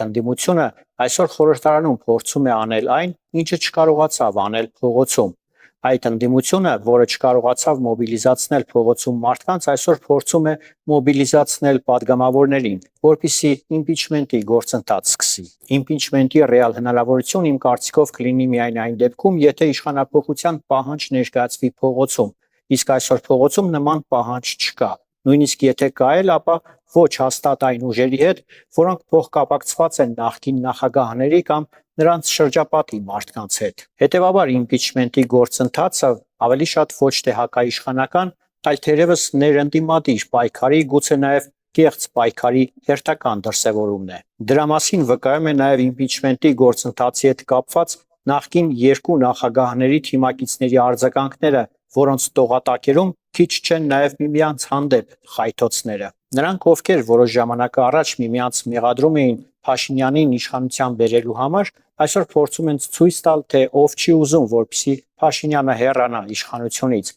Ընդդիմությունը այսօր խորհրդարանում փորձում է անել այն, ինչը չկարողացավ անել փողոցում։ Այդ ընդդիմությունը, որը չկարողացավ մոբիլիզացնել փողոցում մարդկանց, այսօր փորձում է մոբիլիզացնել падգամավորներին, որպեսզի իմպիչմենտի գործընթաց սկսի։ Իմպիչմենտի ռեալ հնարավորություն իմ կարծիքով կլինի միայն այն դեպքում, եթե իշխանափոխության պահանջ ներկայացվի փողոցում, իսկ այսօր փողոցում նման պահանջ չկա։ Նույնիսկ եթե կա էլ, ապա ոչ հաստատ այն ուժերի հետ, որոնք փոխկապակցված են նախկին նախագահների կամ նրանց շրջապատի մարդկանց հետ։ Հետևաբար իմպիչմենտի գործընթացը ավելի շատ ոչ թե հակաիշխանական, այլ թերևս ներընդդիմադիր պայքարի, գուցե նաև կեղծ պայքարի հերթական դրսևորումն է։ Դրա մասին վկայում է նաև իմպիչմենտի գործընթացի հետ կապված նախկին երկու նախագահների թիմակիցների արձագանքները, որոնց տողատակերում քիչ չեն նաև միմյանց հանդեպ խայթոցները։ Նրանք, ովքեր որոշ ժամանակ առաջ միմյանց մեղադրում էին Փաշինյանին իշխանության բերելու համար, այսօր փորձում են ցույց տալ, թե ով չի ուզում, որպեսզի Փաշինյանը հեռանա իշխանությունից,